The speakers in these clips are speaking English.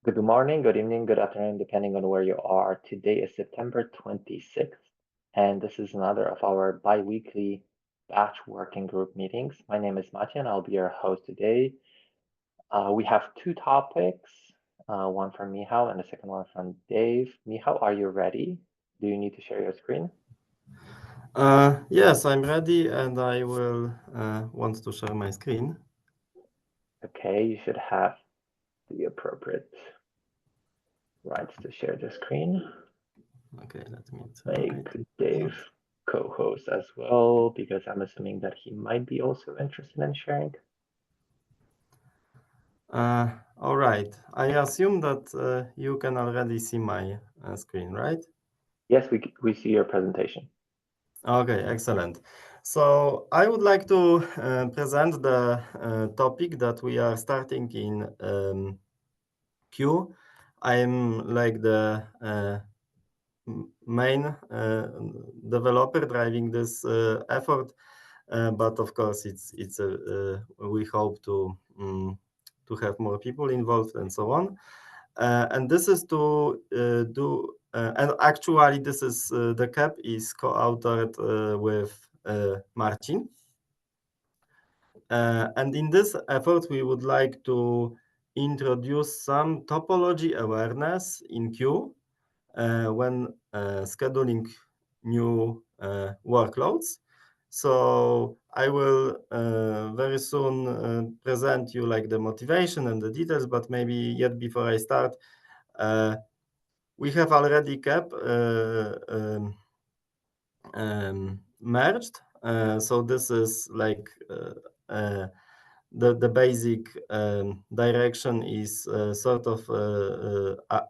Good morning, good evening, good afternoon, depending on where you are. Today is September 26th, and this is another of our bi-weekly batch working group meetings. My name is Matya, and I'll be your host today. We have two topics, one from Mihao and the second one from Dave. Mihao, are you ready? Do you need to share your screen? Yes, I'm ready, and I will want to share my screen. Okay, you should have the appropriate rights to share the screen. Okay, let me Make make it Dave out. co-host as well, because I'm assuming that he might be also interested in sharing. All right. I assume that you can already see my screen, right? Yes, we see your presentation. Okay, excellent. So I would like to present the topic that we are starting in Q. I'm like the main developer driving this effort. But of course, we hope to have more people involved and so on. And this is to do. And actually, this is the CAP is co-authored with Marcin. And in this effort, we would like to introduce some topology awareness in Q when scheduling new workloads. So I will very soon present you like the motivation and the details, but maybe yet before I start, we have already kept merged. So this is like the basic direction is sort of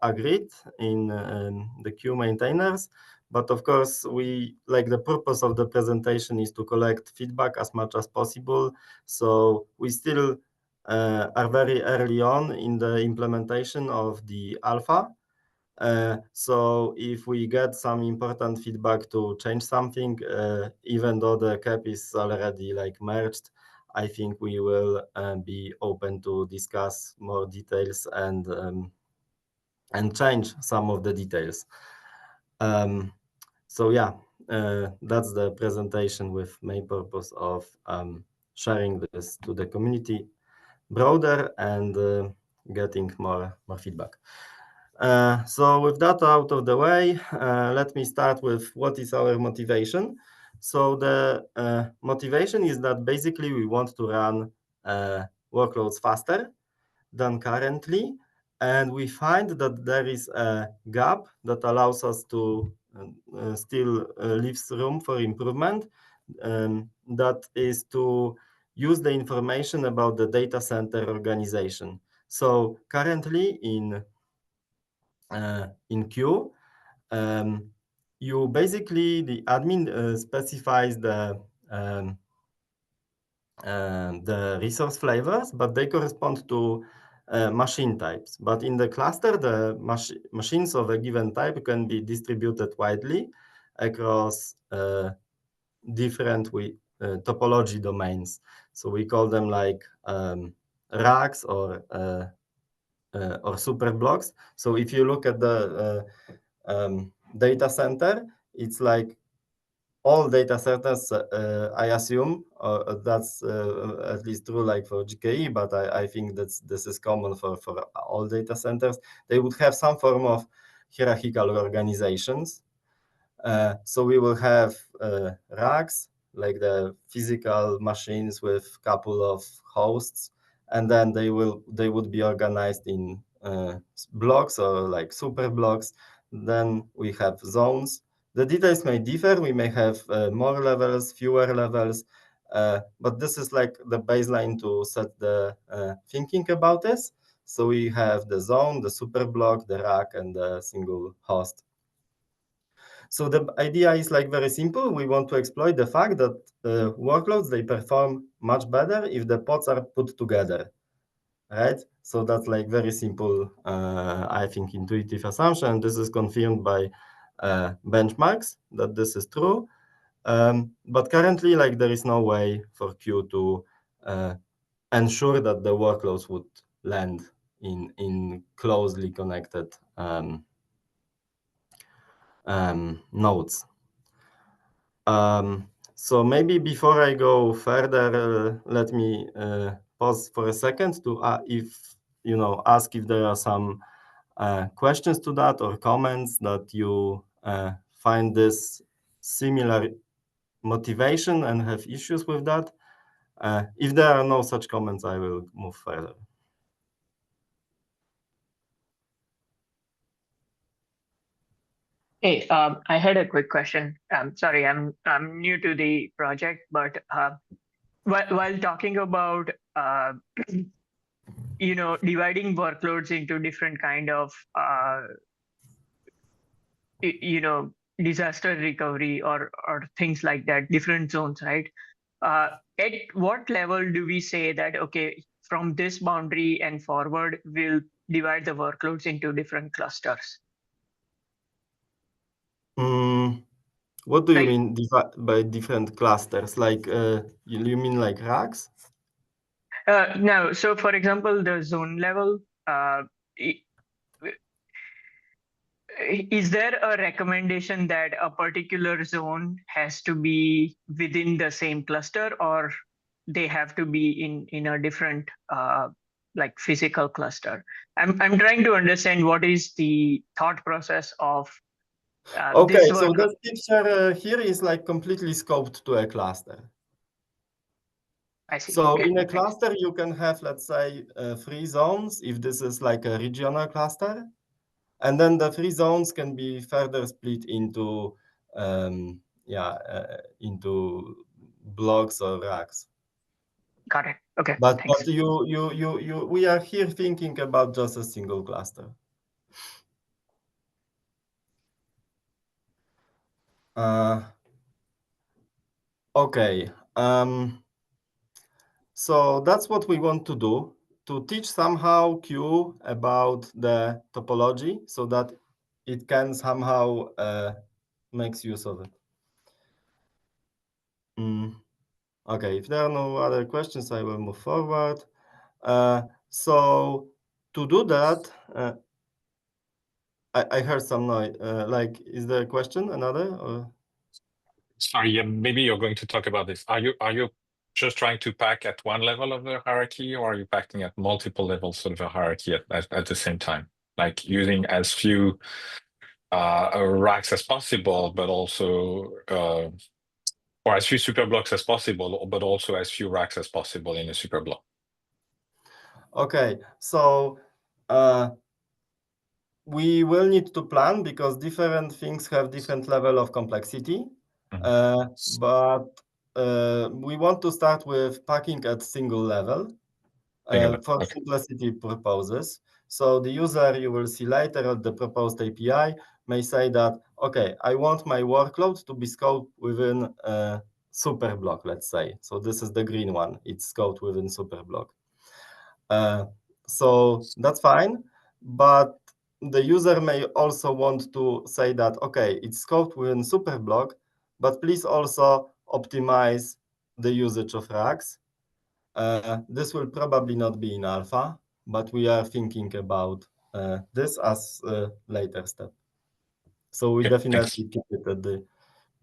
agreed in the Q maintainers. But of course, we like the purpose of the presentation is to collect feedback as much as possible. So we still are very early on in the implementation of the alpha. So if we get some important feedback to change something, even though the CAP is already like merged, I think we will be open to discuss more details and change some of the details. So yeah, that's the presentation with main purpose of sharing this to the community broader and getting more feedback. So with that out of the way, let me start with what is our motivation. So the motivation is that basically we want to run workloads faster than currently, and we find that there is a gap that allows us to still leaves room for improvement. That is to use the information about the data center organization. So currently in Q, you basically the admin specifies the resource flavors, but they correspond to machine types. But in the cluster, the machines of a given type can be distributed widely across different topology domains. So we call them like racks or super blocks. So if you look at the data center, it's like all data centers, I assume, that's at least true like for GKE, but I think this is common for all data centers. They would have some form of hierarchical organizations. So we will have racks, like the physical machines with couple of hosts, and then they would be organized in blocks or like super blocks. Then we have zones. The details may differ. We may have more levels, fewer levels, but this is like the baseline to set the thinking about this. So we have the zone, the super block, the rack, and the single host. So the idea is like very simple. We want to exploit the fact that workloads, they perform much better if the pods are put together, right? So that's like very simple, I think, intuitive assumption. This is confirmed by benchmarks that this is true. But currently, like there is no way for Q to ensure that the workloads would land in closely connected nodes. So maybe before I go further, let me pause for a second to ask if there are some questions to that or comments that you find this similar motivation and have issues with that. If there are no such comments, I will move further. Hey, I had a quick question. Sorry, I'm new to the project, but while talking about dividing workloads into different kind of disaster recovery or things like that, different zones, right? At what level do we say that okay, from this boundary and forward, we'll divide the workloads into different clusters? What do you mean by different clusters? Like you mean like racks? No. So, for example, the zone level. Is there a recommendation that a particular zone has to be within the same cluster, or they have to be in a different like physical cluster? I'm trying to understand what is the thought process of Okay, this so work. this picture here is like completely scoped to a cluster. I see. So Okay, in a thanks. cluster, you can have, let's say, 3 zones, if this is like a regional cluster. And then the 3 zones can be further split into, into blocks or racks. Got it. Okay, But thanks. we are here thinking about just a single cluster. Okay. So that's what we want to do, to teach somehow Q about the topology so that it can somehow makes use of it. Okay, if there are no other questions, I will move forward. So to do that, I heard some noise. Like, is there a question, another? Or? Sorry, yeah, maybe you're going to talk about this. Are you just trying to pack at one level of the hierarchy, or are you packing at multiple levels of the hierarchy at the same time? Like using as few racks as possible, but also or as few super blocks as possible, but also as few racks as possible in a super block. Okay, so we will need to plan because different things have different level of complexity. But we want to start with packing at single level for Okay. simplicity purposes. So the user, you will see later at the proposed API, may say that, okay, I want my workload to be scoped within a super block, let's say. So this is the green one. It's scoped within super block. So that's fine. But the user may also want to say that, okay, it's scoped within Superblock, but please also optimize the usage of racks. This will probably not be in alpha, but we are thinking about this as a later step. So we definitely keep it at the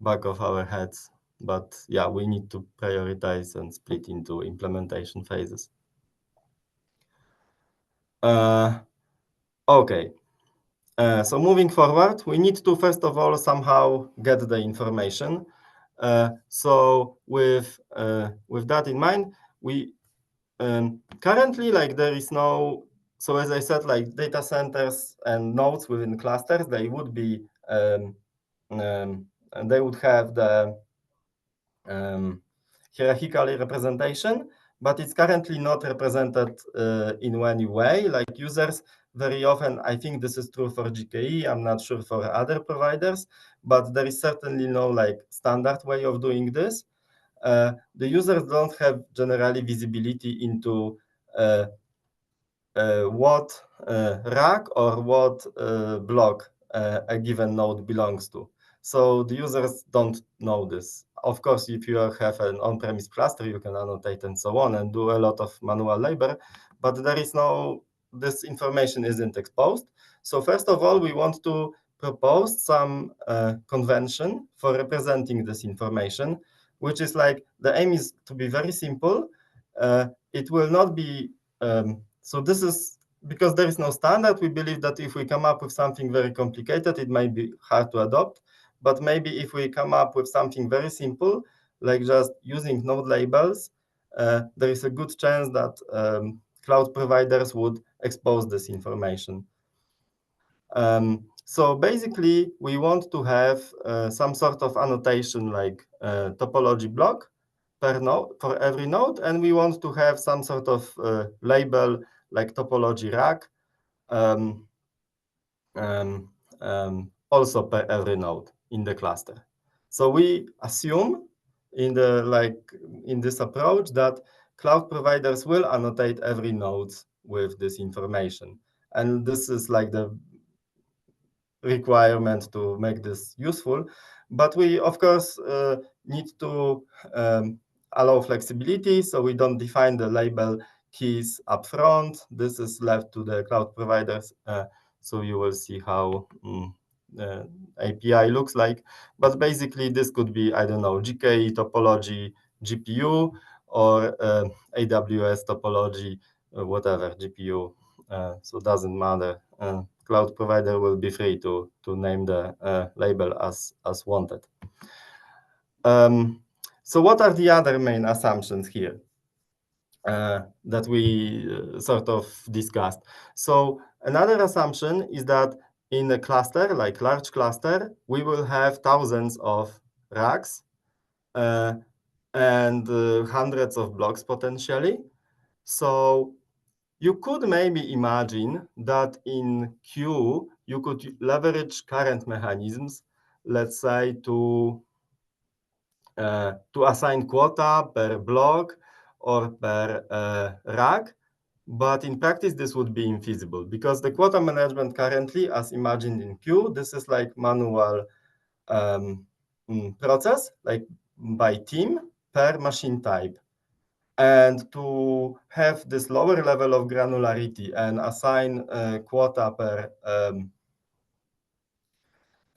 back of our heads. But yeah, we need to prioritize and split into implementation phases. Okay. So moving forward, we need to first of all somehow get the information. So with that in mind, we currently there is no. So as I said, like data centers and nodes within clusters, they would be and they would have the hierarchical representation, but it's currently not represented in any way. Like users very often, I think this is true for GKE, I'm not sure for other providers, but there is certainly no standard way of doing this. The users don't have generally visibility into what rack or what block a given node belongs to. So the users don't know this of course, if you have an on-premise cluster, you can annotate and so on and do a lot of manual labor, but this information isn't exposed. So first of all, we want to propose some convention for representing this information, which is like, the aim is to be very simple. It will not be, so this is, because there is no standard, we believe that if we come up with something very complicated, it might be hard to adopt. But maybe if we come up with something very simple, like just using node labels, there is a good chance that cloud providers would expose this information. So basically, we want to have some sort of annotation like topology block per node for every node, and we want to have some sort of label like topology rack also per every node in the cluster. So we assume in this approach that cloud providers will annotate every node with this information, and this is like the requirement to make this useful. But we, of course, need to allow flexibility, so we don't define the label keys upfront. This is left to the cloud providers. So you will see how API looks like. But basically, this could be, I don't know, GKE topology GPU or AWS topology, whatever GPU. So it doesn't matter. Cloud provider will be free to name the label as wanted. So what are the other main assumptions here that we sort of discussed? So another assumption is that in a cluster, like large cluster, we will have thousands of racks and hundreds of blocks potentially. So you could maybe imagine that in Q, you could leverage current mechanisms, let's say, to assign quota per block or per rack. But in practice, this would be infeasible because the quota management currently, as imagined in Q, this is like manual process, like by team per machine type. And to have this lower level of granularity and assign quota per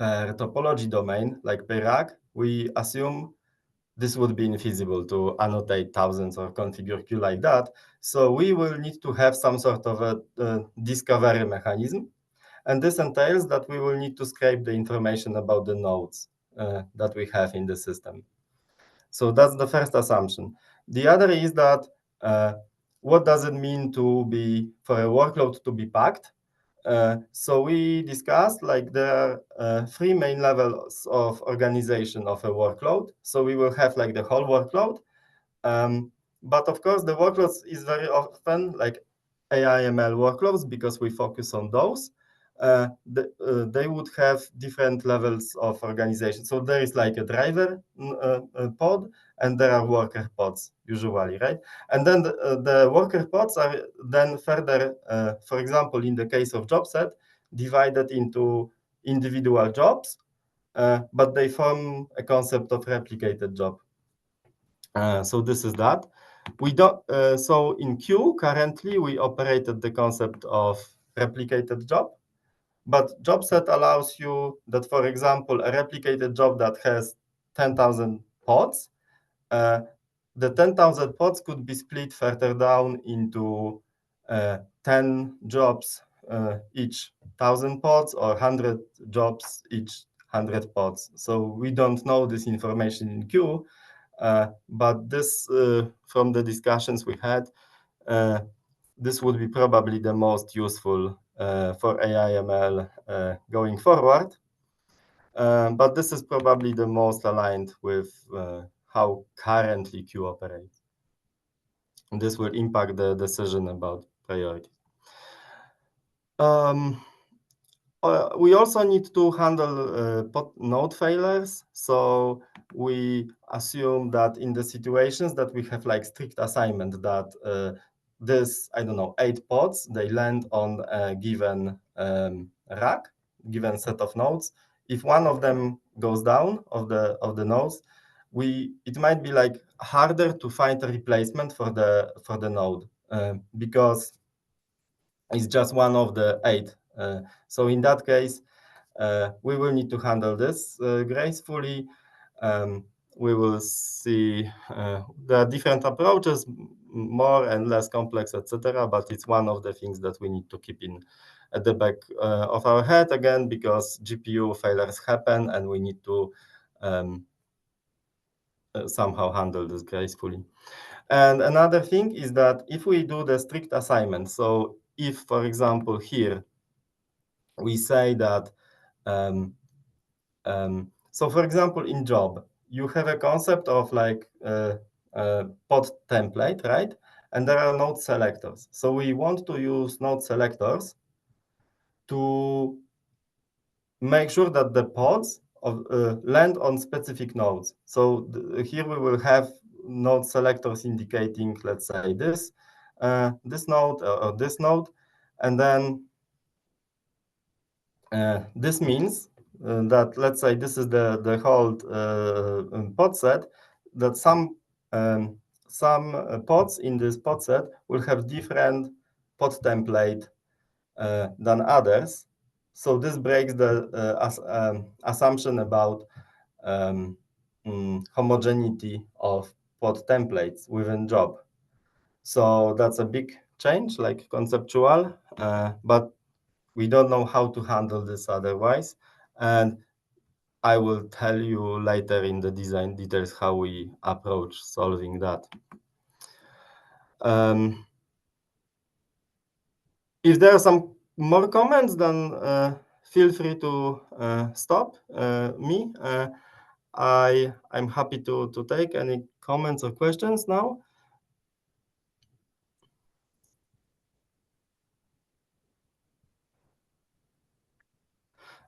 topology domain, like per rack, we assume this would be infeasible to annotate thousands or configure queue like that. So we will need to have some sort of a discovery mechanism. And this entails that we will need to scrape the information about the nodes that we have in the system. So that's the first assumption. The other is that what does it mean for a workload to be packed? So we discussed like there are three main levels of organization of a workload. So we will have like the whole workload. But of course, the workloads is very often like AI/ML workloads because we focus on those. They would have different levels of organization. So there is like a driver pod, and there are worker pods usually, right? And then the worker pods are then further, for example, in the case of job set, divided into individual jobs, but they form a concept of replicated job. So this is that. We don't. So in Q currently we operated the concept of replicated job. But job set allows you that, for example, a replicated job that has 10,000 pods, the 10,000 pods could be split further down into 10 jobs each 1,000 pods or 100 jobs each 100 pods. So we don't know this information in Q, but this, from the discussions we had, this would be probably the most useful for AI/ML going forward. But this is probably the most aligned with how currently Q operates. And this will impact the decision about priority. We also need to handle node failures. So we assume that in the situations that we have like strict assignment that this, I don't know, 8 pods, they land on a given rack, given set of nodes. If one of them goes down of the nodes, it might be like harder to find a replacement for the node because it's just one of the 8. So in that case, we will need to handle this gracefully. We will see there are different approaches, more and less complex, etc. But it's one of the things that we need to keep in at the back of our head again, because GPU failures happen, and we need to somehow handle this gracefully. And another thing is that if we do the strict assignment, so if, for example, here we say that, so for example, in job, you have a concept of like pod template, right? And there are node selectors. So we want to use node selectors to make sure that the pods land on specific nodes. So here we will have node selectors indicating, let's say, this node or this node. And then this means that, let's say, this is the whole pod set, that some pods in this pod set will have different pod template than others. So this breaks the assumption about homogeneity of pod templates within job. So that's a big change, like conceptual, but we don't know how to handle this otherwise. And I will tell you later in the design details how we approach solving that. If there are some more comments, then feel free to stop me. I'm happy to take any comments or questions now.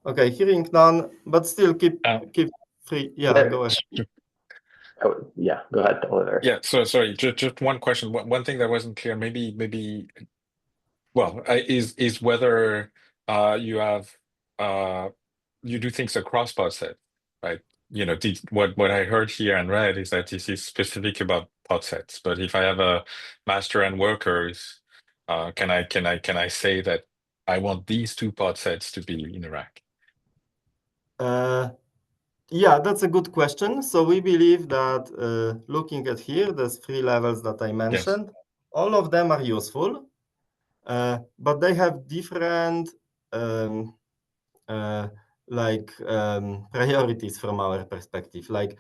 Okay, hearing none, but still keep free. Yeah, go ahead. Oh, yeah, go ahead, Oliver. Yeah, so sorry, just one question. One thing that wasn't clear, maybe, well, is whether you have you do things across pod set, right? You know, what I heard here and read is that this is specific about pod sets. But if I have a master and workers, can I say that I want these two pod sets to be in a rack? Yeah, that's a good question. So we believe that looking at here, there's 3 levels that I mentioned. Yes. All of them are useful, but they have different priorities from our perspective. Like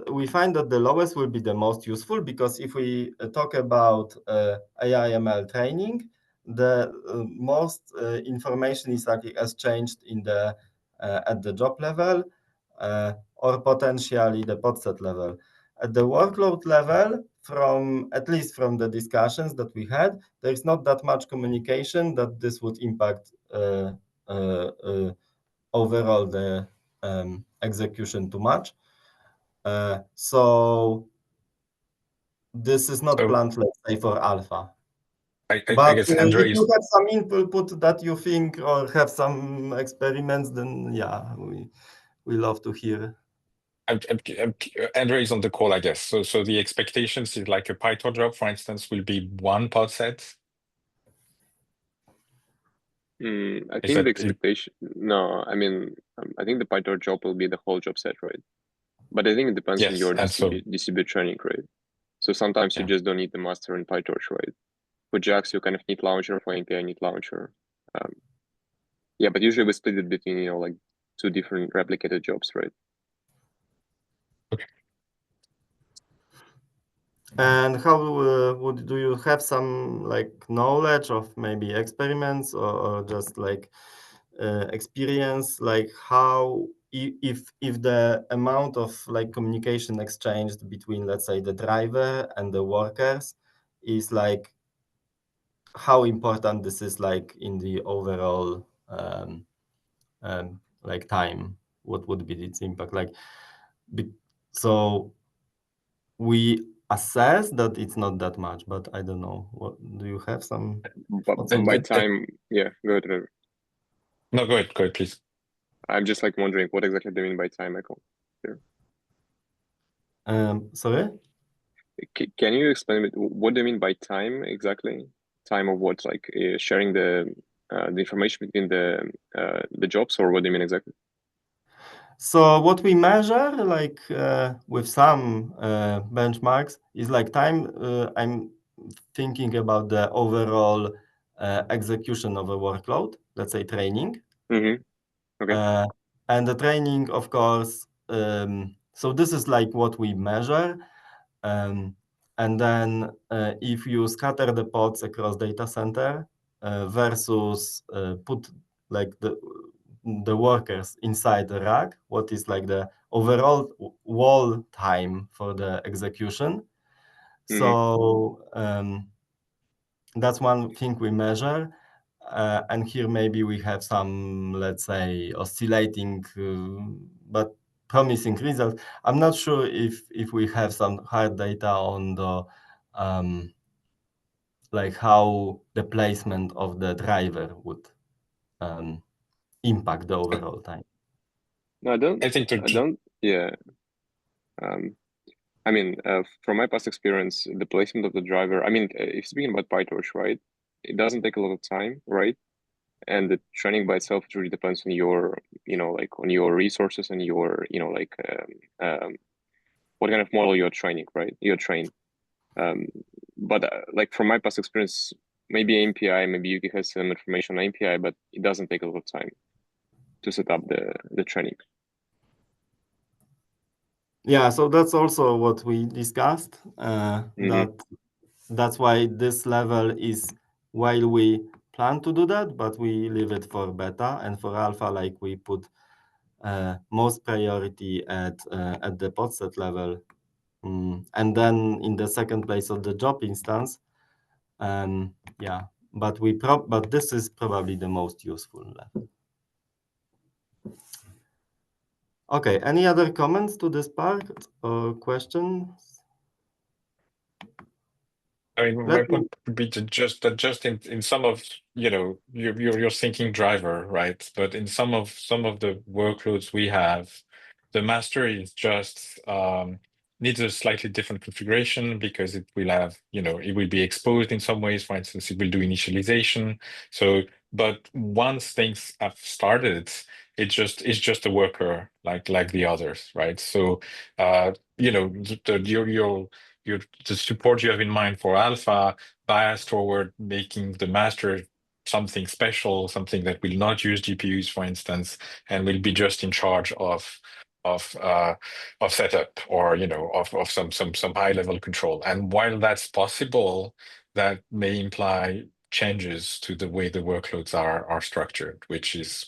we find that the lowest will be the most useful, because if we talk about AI ML training, the most information is like exchanged in the at the job level or potentially the podset level. At the workload level, at least from the discussions that we had, there is not that much communication that this would impact overall the execution too much. So this is not planned, let's say, for alpha. I guess Andrew, if you have some input that you think or have some experiments, then yeah, we love to hear. Andre is on the call, I guess. So the expectations is like a Python job, for instance, will be one pod set. I think the expectation. No, I mean, I think the Python job will be the whole job set, right? But I think it depends on your DCB training, right? So sometimes you just don't need the master in PyTorch, right? For JAX, you kind of need launcher. For API, need launcher. Yeah, but usually we split it between, like 2 different replicated jobs, right? Okay. And how do you have some like knowledge of maybe experiments or just like experience, like how if the amount of like communication exchanged between, let's say, the driver and the workers is like, how important this is like in the overall like time, what would be its impact? Like, so we assess that it's not that much, but I don't know. What do you have some? By time, yeah, go ahead. No, go ahead, please. I'm just like wondering what exactly do you mean by time, Michael? Here. Sorry? Can you explain it? What do you mean by time exactly? Time of what? Like sharing the information between the jobs, or what do you mean exactly? So what we measure, like with some benchmarks, is like time. I'm thinking about the overall execution of a workload, let's say training. Mm-hmm. Okay. And the training, of course, so this is like what we measure. And then if you scatter the pods across data center versus put like the workers inside the rack, what is like the overall wall time for the execution. So that's one thing we measure. And here maybe we have some, let's say, oscillating but promising results. I'm not sure if we have some hard data on the like how the placement of the driver would impact the overall time. No, I don't. I think I don't. Yeah. I mean, from my past experience, the placement of the driver. I mean, if speaking about PyTorch, right? It doesn't take a lot of time, right? And the training by itself really depends on your, like on your resources and your, like what kind of model you're training, right? You're trained. But like from my past experience, maybe API, maybe Yuki has some information on API, but it doesn't take a lot of time to set up the training. Yeah, so that's also what we discussed. That's why this level is while we plan to do that, but we leave it for beta, and for alpha, like we put most priority at the podset level, and then in the second place of the job instance. Yeah, but this is probably the most useful level. Okay, any other comments to this part or questions? I mean, my point would be to just in some of, you're thinking driver, right? But in some of the workloads we have, the master is just needs a slightly different configuration because it will have, it will be exposed in some ways. For instance, it will do initialization. So, but once things have started, it's just a worker like the others, right? So, the support you have in mind for alpha bias toward making the master something special, something that will not use GPUs, for instance, and will be just in charge of setup or of some high level control. And while that's possible, that may imply changes to the way the workloads are structured, which is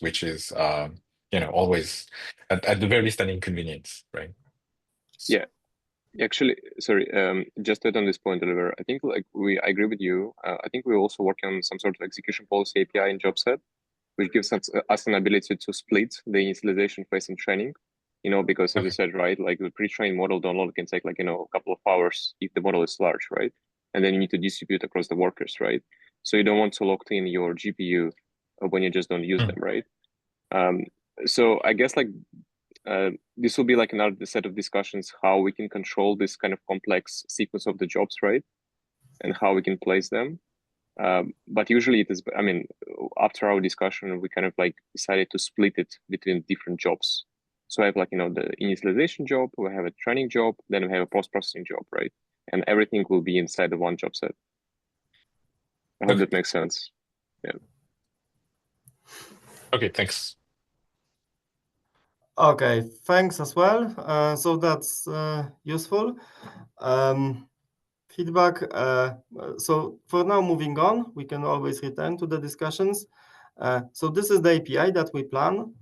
always at the very least an inconvenience, right? Yeah. Actually, sorry, just to add on this point, Oliver, I think I agree with you. I think we're also working on some sort of execution policy API in JobSet, which gives us an ability to split the initialization phase and training, because as you said, right, like the pre-trained model download can take a couple of hours if the model is large, right? And then you need to distribute across the workers, right? So you don't want to lock in your GPU when you just don't use them, right? So I guess this will be like another set of discussions how we can control this kind of complex sequence of the jobs, right? And how we can place them. But usually it is, I mean, after our discussion, we kind of decided to split it between different jobs. So I have the initialization job, we have a training job, then we have a post-processing job, right? And everything will be inside the one job set. I hope that makes sense. Yeah. Okay, thanks. Okay, thanks as well. So that's useful. Feedback. So for now, moving on, we can always return to the discussions. So this is the API that we plan.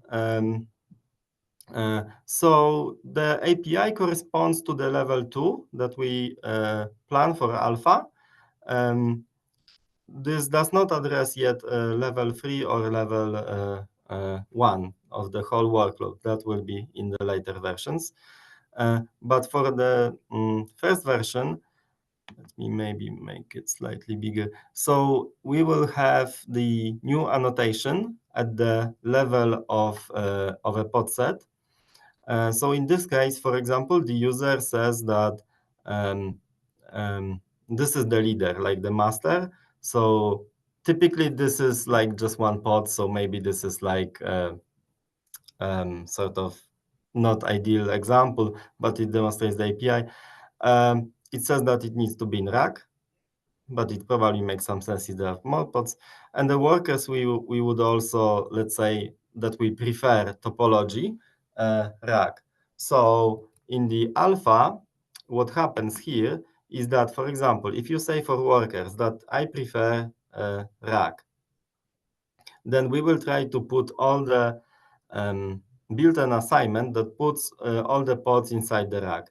So the API corresponds to the level 2 that we plan for alpha. This does not address yet level 3 or level 1 of the whole workload. That will be in the later versions. But for the first version, let me maybe make it slightly bigger. So we will have the new annotation at the level of a pod set. So in this case, for example, the user says that this is the leader, like the master. So typically this is like just one pod. So maybe this is like sort of not ideal example, but it demonstrates the API. It says that it needs to be in rack, but it probably makes some sense if there are more pods. And the workers, we would also, let's say that we prefer topology rack. So in the alpha, what happens here is that, for example, if you say for workers that I prefer rack, then we will try to put all the build an assignment that puts all the pods inside the rack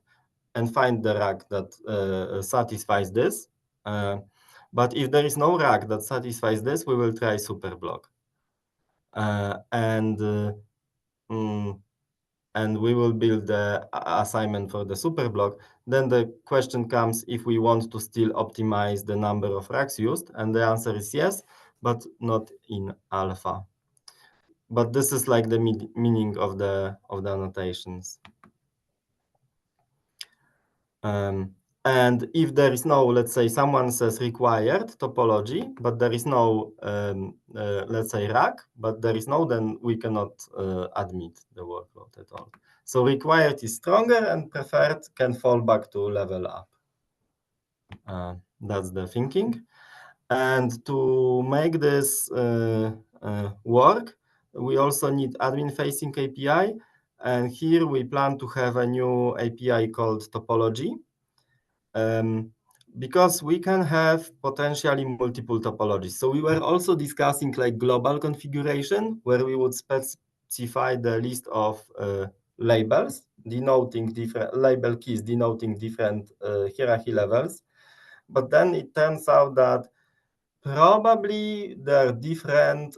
and find the rack that satisfies this. But if there is no rack that satisfies this, we will try superblock. And we will build the assignment for the superblock. Then the question comes if we want to still optimize the number of racks used, and the answer is yes, but not in alpha. But this is like the meaning of the annotations. And if there is no, let's say someone says required topology, but there is no, let's say rack, but there is no, then we cannot admit the workload at all. So required is stronger and preferred can fall back to level up. That's the thinking. And to make this work, we also need admin-facing API. And here we plan to have a new API called topology. Because we can have potentially multiple topologies. So we were also discussing like global configuration, where we would specify the list of labels denoting different label keys denoting different hierarchy levels. But then it turns out that probably there are different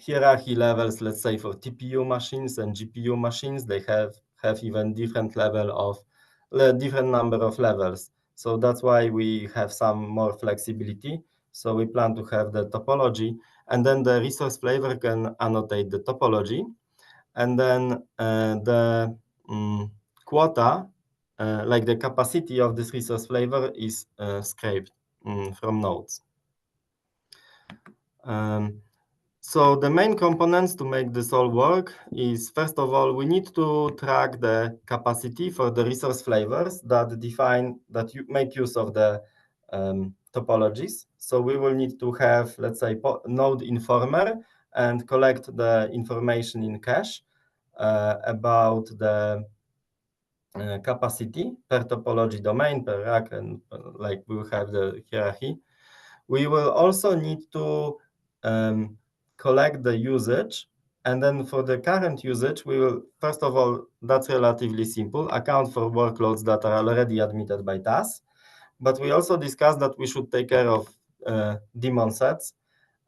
hierarchy levels, let's say for TPU machines and GPU machines, they have even different level of different number of levels. So that's why we have some more flexibility. So we plan to have the topology, and then the resource flavor can annotate the topology, and then the quota, like the capacity of this resource flavor, is scraped from nodes. So the main components to make this all work is, first of all, we need to track the capacity for the resource flavors that define, that you make use of the topologies. So we will need to have, let's say, node informer and collect the information in cache about the capacity per topology domain, per rack, and like we will have the hierarchy. We will also need to collect the usage. And then for the current usage, we will, first of all, that's relatively simple, account for workloads that are already admitted by TAS. But we also discussed that we should take care of daemon sets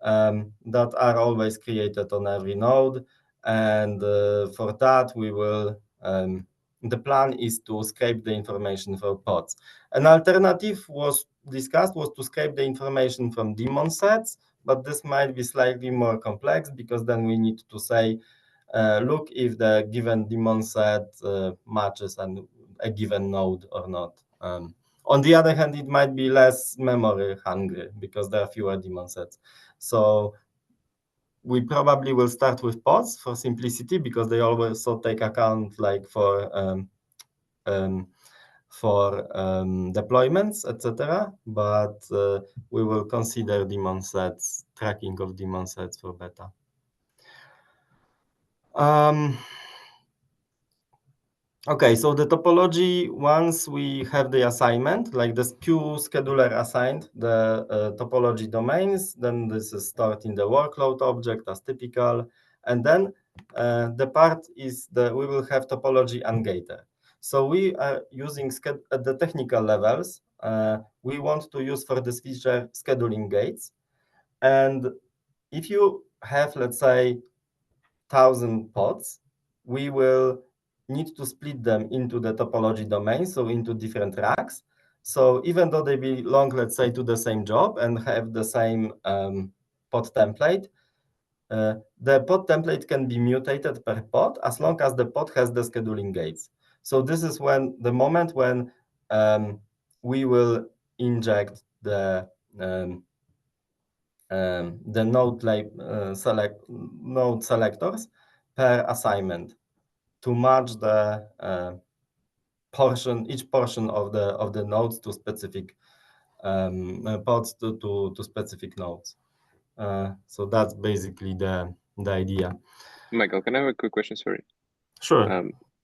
that are always created on every node. And for that, we will, the plan is to scrape the information for pods. An alternative was discussed was to scrape the information from daemon sets, but this might be slightly more complex because then we need to say, look if the given daemon set matches a given node or not. On the other hand, it might be less memory hungry because there are fewer daemon sets. So we probably will start with pods for simplicity because they also take account like for deployments, etc. But we will consider daemon sets, tracking of daemon sets for beta. Okay, so the topology, once we have the assignment, like the queue scheduler assigned the topology domains, then this is stored in the workload object as typical. And then the part is we will have topology ungated. So we are using at the technical levels, we want to use for this feature scheduling gates. And if you have, let's say, 1,000 pods, we will need to split them into the topology domain, so into different racks. So even though they belong, let's say, to the same job and have the same pod template, the pod template can be mutated per pod as long as the pod has the scheduling gates. So this is when the moment when we will inject the node selectors per assignment to match the each portion of the nodes to specific pods to specific nodes. So that's basically the idea. Michael, can I have a quick question? Sorry. Sure.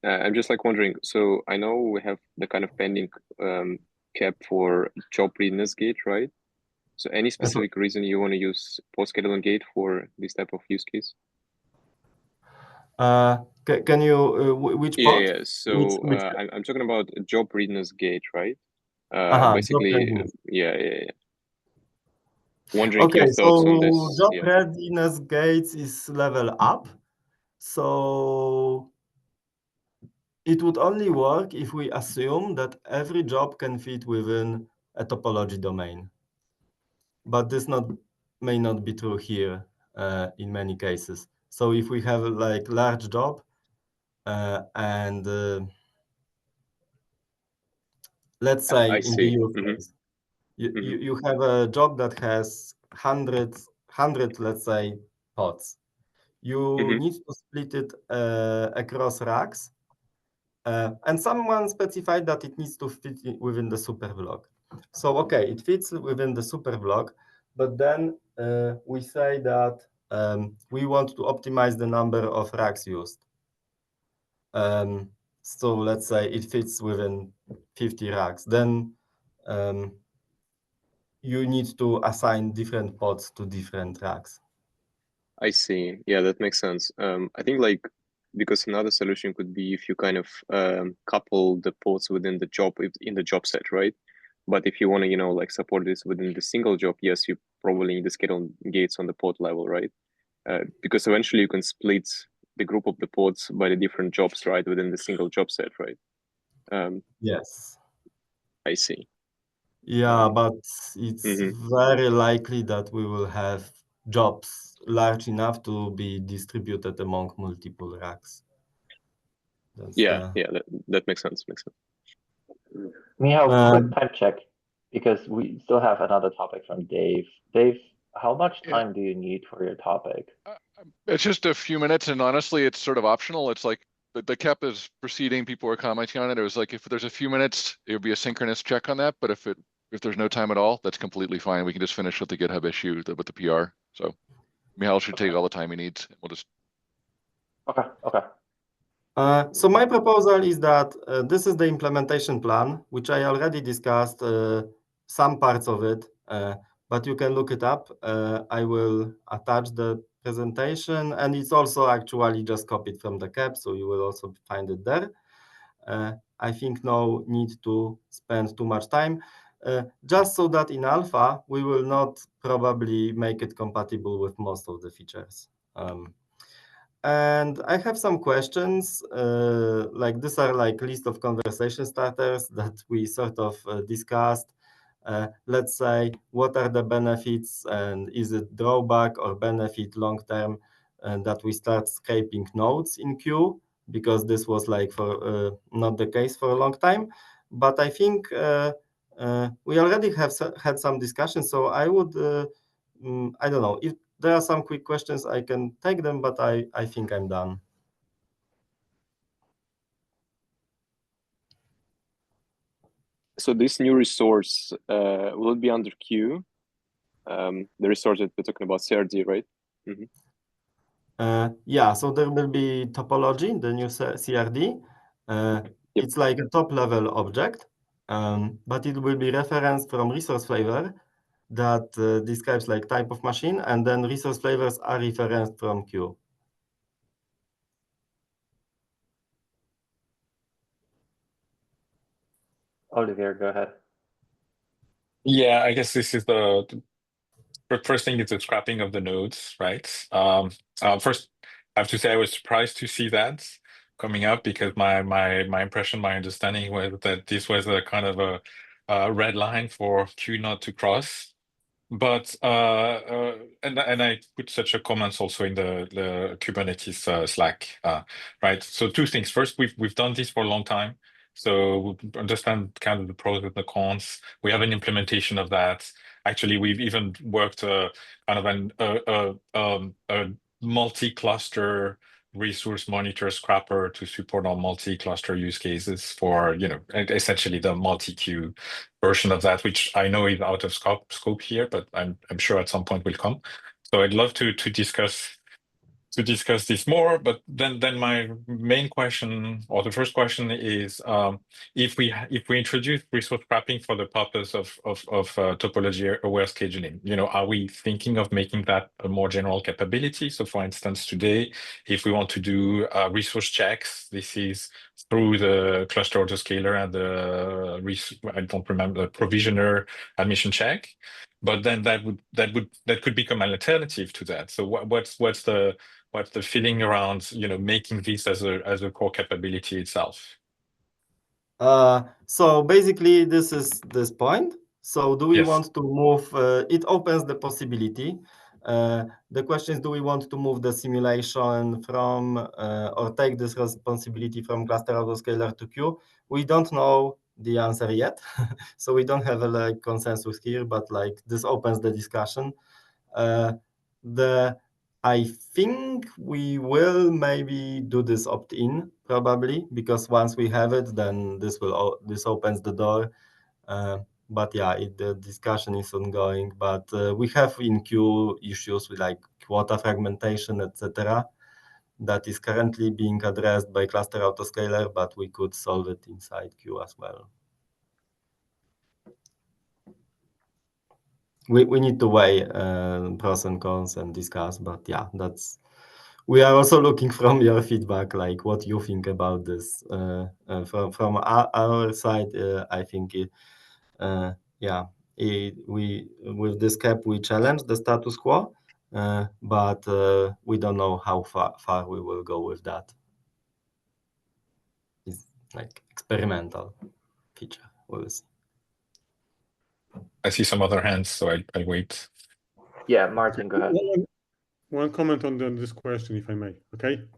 I'm just like wondering. So I know we have the kind of pending cap for job readiness gate, right? So any specific reason you want to use pod scheduling gate for this type of use case? Can you which pod? Yeah. So which I'm talking about job readiness gate, right? Basically, yeah. Wondering okay, your thoughts on this. Job readiness gates is level up. So it would only work if we assume that every job can fit within a topology domain. But this may not be true here in many cases. So if we have like large job and let's say in the use case, you have a job that has 100, let's say, pods. You need to split it across racks. And someone specified that it needs to fit within the super block. So, okay, it fits within the super block, but then we say that we want to optimize the number of racks used. So let's say it fits within 50 racks. Then you need to assign different pods to different racks. I see. Yeah, that makes sense. I think like because another solution could be if you kind of couple the pods within the job in the job set, right? But if you want to, like support this within the single job, yes, you probably need the schedule gates on the pod level, right? Because eventually you can split the group of the pods by the different jobs, right, within the single job set, right? Yes. I see. Yeah, but it's very likely that we will have jobs large enough to be distributed among multiple racks. Yeah, that makes sense. Michal, quick time check, because we still have another topic from Dave. Dave, how much time do you need for your topic? It's just a few minutes, and honestly, it's sort of optional. It's like the cap is proceeding, people are commenting on it. It was like if there's a few minutes, it would be a synchronous check on that. But if there's no time at all, that's completely fine. We can just finish with the GitHub issue with the PR. So Michal should take all the time he needs. We'll just. Okay. So my proposal is that this is the implementation plan, which I already discussed some parts of it, but you can look it up. I will attach the presentation, and it's also actually just copied from the cap, so you will also find it there. I think no need to spend too much time, just so that in alpha, we will not probably make it compatible with most of the features. And I have some questions, like these are like list of conversation starters that we sort of discussed. Let's say, what are the benefits, and is it drawback or benefit long-term that we start scraping nodes in queue? Because this was like for not the case for a long time. But I think we already have had some discussions, so I would, I don't know, if there are some quick questions, I can take them, but I think I'm done. So this new resource, will it be under Q? The resource that we're talking about, CRD, right? Yeah, so there will be topology, the new CRD. It's like a top-level object, but it will be referenced from resource flavor that describes like type of machine, and then resource flavors are referenced from Q. Olivier, go ahead. Yeah, I guess this is the first thing is the scrapping of the nodes, right? First, I have to say I was surprised to see that coming up, because my impression, my understanding was that this was a kind of a red line for Q not to cross. But and I put such a comments also in the Kubernetes Slack, right? So two things. First, we've done this for a long time, so we understand kind of the pros and the cons. We have an implementation of that. Actually, we've even worked kind of a multi-cluster resource monitor scrapper to support our multi-cluster use cases for, essentially the multi-queue version of that, which I know is out of scope here, but I'm sure at some point will come. So I'd love to discuss this more, but then my main question, or the first question, is if we introduce resource scrapping for the purpose of topology aware scheduling, are we thinking of making that a more general capability? So for instance, today, if we want to do resource checks, this is through the cluster autoscaler and the I don't remember, the provisioner admission check, but then that could become an alternative to that. So what's the feeling around making this as a core capability itself? So basically, this is this point. So do we Yes. want to move? It opens the possibility. The question is, do we want to move the simulation from or take this responsibility from cluster autoscaler to queue? We don't know the answer yet, so we don't have a consensus here. But this opens the discussion. I think we will maybe do this opt-in probably, because once we have it, then this opens the door. But yeah, the discussion is ongoing. But we have in queue issues with quota fragmentation, etc. That is currently being addressed by cluster autoscaler, but we could solve it inside queue as well. We need to weigh pros and cons and discuss, but yeah, we are also looking from your feedback, what you think about this. From our side, I think with this cap we challenge the status quo, but we don't know how far we will go with that. It's experimental feature. We'll see. I see some other hands, so I'll wait. Yeah, Martin, go ahead. One comment on this question, if I may. Okay.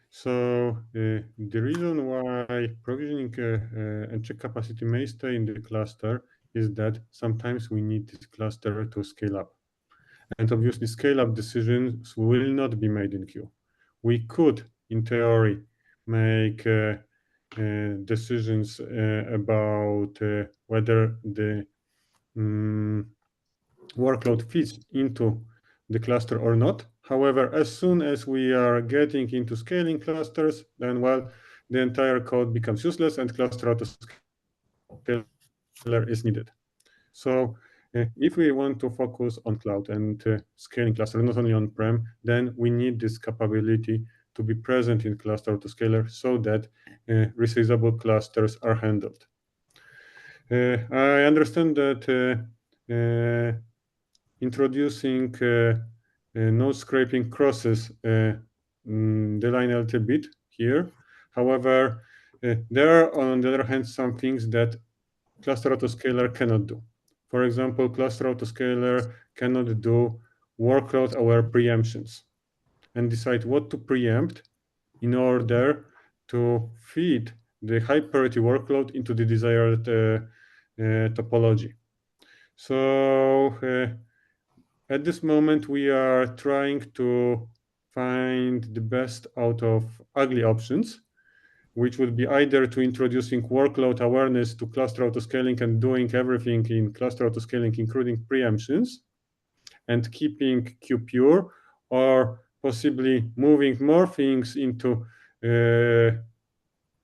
So the reason why provisioning and check capacity may stay in the cluster is that sometimes we need this cluster to scale up. And obviously, scale-up decisions will not be made in queue. We could, in theory, make decisions about whether the workload fits into the cluster or not. However, as soon as we are getting into scaling clusters, then, well, the entire code becomes useless and cluster autoscaler is needed. So if we want to focus on cloud and scaling cluster, not only on-prem, then we need this capability to be present in cluster autoscaler so that resizable clusters are handled. I understand that introducing node scraping crosses the line a little bit here. However, there are, on the other hand, some things that cluster autoscaler cannot do. For example, cluster autoscaler cannot do workload-aware preemptions and decide what to preempt in order to feed the high-priority workload into the desired topology. So at this moment, we are trying to find the best out of ugly options, which would be either to introducing workload awareness to cluster autoscaling and doing everything in cluster autoscaling, including preemptions, and keeping queue pure, or possibly moving more things into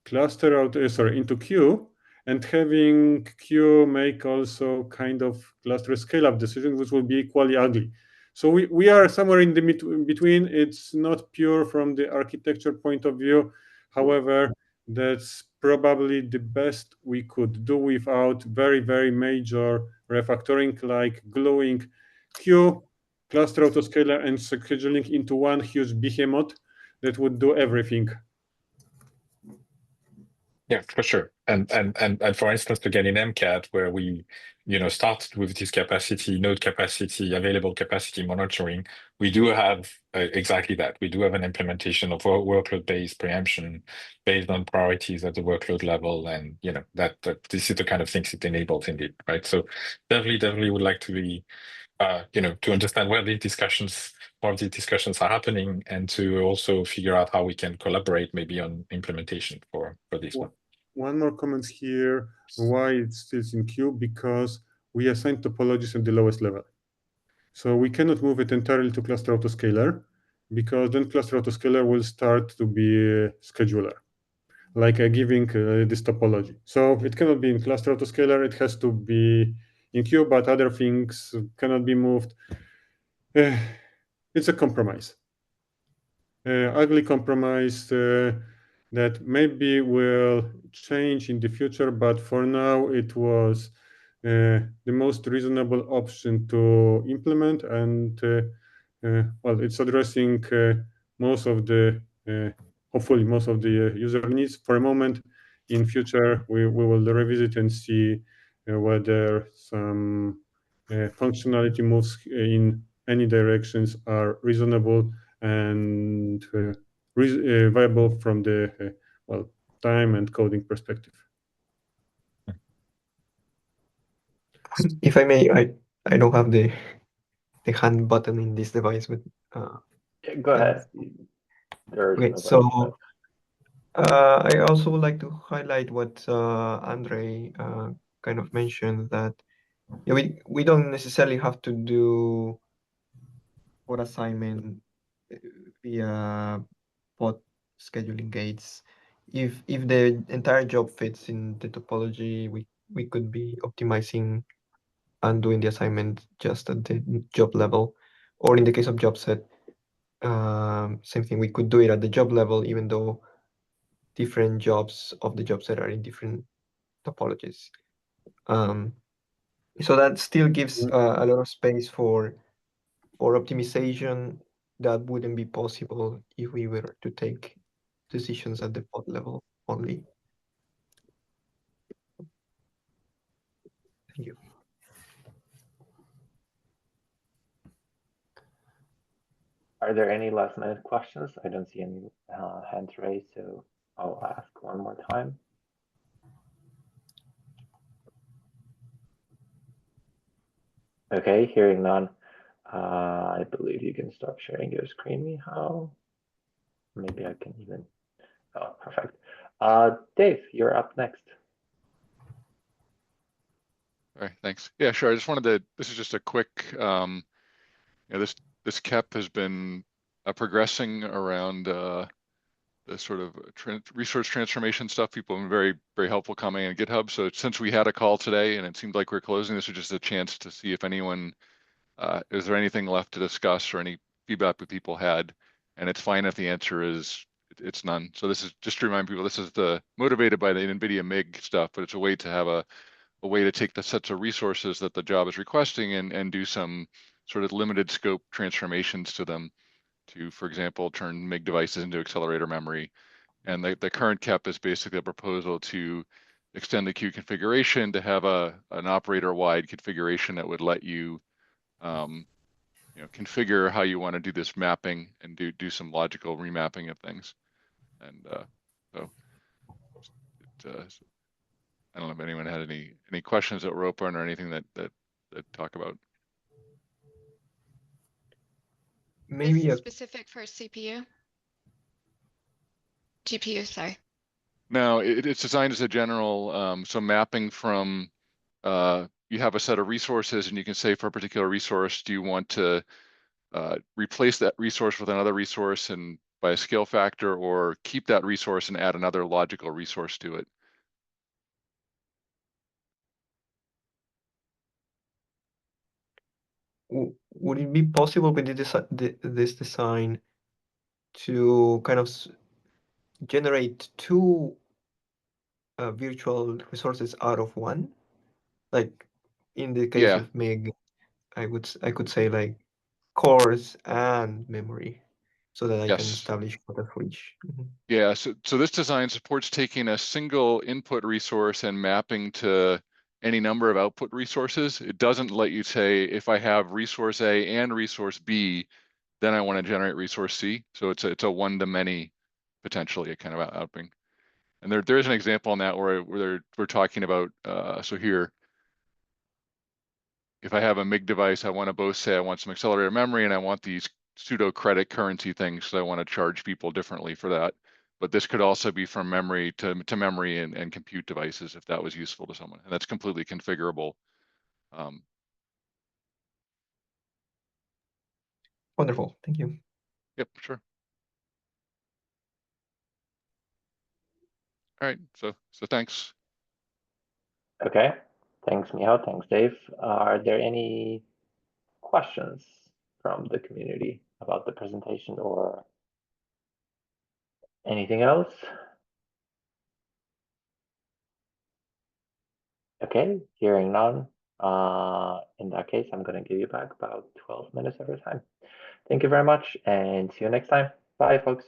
into queue, and having queue make also kind of cluster scale-up decision, which will be equally ugly. So we are somewhere in the between. It's not pure from the architecture point of view. However, that's probably the best we could do without very, very major refactoring, like gluing queue, cluster autoscaler, and scheduling into one huge behemoth that would do everything. Yeah, for sure. And for instance, again in MCAT, where we started with this capacity, node capacity, available capacity monitoring, we do have exactly that. We do have an implementation of workload-based preemption based on priorities at the workload level, and that this is the kind of things it enables indeed, right? So definitely would like to be to understand where the discussions are happening, and to also figure out how we can collaborate maybe on implementation for this one. One more comment here, why it's still in queue, because we assign topologies at the lowest level. So we cannot move it entirely to cluster autoscaler, because then cluster autoscaler will start to be a scheduler, like giving this topology. So it cannot be in cluster autoscaler, it has to be in queue, but other things cannot be moved. It's a compromise. Ugly compromise that maybe will change in the future, but for now it was the most reasonable option to implement, and well, it's addressing most of the hopefully most of the user needs for a moment. In future, we will revisit and see whether some functionality moves in any directions are reasonable and viable from the well, time and coding perspective. If I may, I don't have the hand button in this device, but Yeah, go ahead. There's okay, so I also would like to highlight what Andre kind of mentioned, that we don't necessarily have to do for assignment via pod scheduling gates. If the entire job fits in the topology, we could be optimizing and doing the assignment just at the job level, or in the case of job set, same thing. We could do it at the job level, even though different jobs of the job set are in different topologies. So that still gives a lot of space for optimization that wouldn't be possible if we were to take decisions at the pod level only. Thank you. Are there any last minute questions? I don't see any hands raised, so I'll ask one more time. Okay, hearing none. I believe you can stop sharing your screen, Michal. Maybe I can even, oh, perfect. Dave, you're up next. All right, thanks. Yeah, sure. I just wanted to, this is just a quick, this KEP has been progressing around the sort of resource transformation stuff. People have been very, very helpful commenting on GitHub. So since we had a call today and it seemed like we're closing, this was just a chance to see if anyone, is there anything left to discuss or any feedback that people had? And it's fine if the answer is it's none. So this is just to remind people, this is the motivated by the NVIDIA MIG stuff, but it's a way to have a way to take the sets of resources that the job is requesting and do some sort of limited scope transformations to them to, for example, turn MIG devices into accelerator memory. And the current KEP is basically a proposal to extend the queue configuration to have an operator-wide configuration that would let you, configure how you want to do this mapping and do some logical remapping of things. And so I don't know if anyone had any questions that were open or anything that talk about. Maybe a specific for CPU, GPU, sorry. No, it's designed as a general, so mapping from, you have a set of resources and you can say for a particular resource, do you want to replace that resource with another resource and by a scale factor, or keep that resource and add another logical resource to it? Would it be possible with this design to kind of generate two virtual resources out of one? Like in the case Yeah. of MIG, I could say like cores and memory. so that I can establish quota for each. Yeah, so this design supports taking a single input resource and mapping to any number of output resources. It doesn't let you say, if I have resource A and resource B, then I want to generate resource C. So it's a one-to-many, potentially, a kind of outping. And there's an example on that where we're talking about, so here, if I have a MIG device, I want to both say I want some accelerator memory and I want these pseudo credit currency things, so I want to charge people differently for that. But this could also be from memory to memory and compute devices if that was useful to someone. And that's completely configurable. Wonderful, thank you. Yep, sure. All right, so thanks. Okay, thanks, Michał. Thanks, Dave. Are there any questions from the community about the presentation or anything else? Okay, hearing none. In that case, I'm going to give you back about 12 minutes of your time. Thank you very much and see you next time. Bye, folks.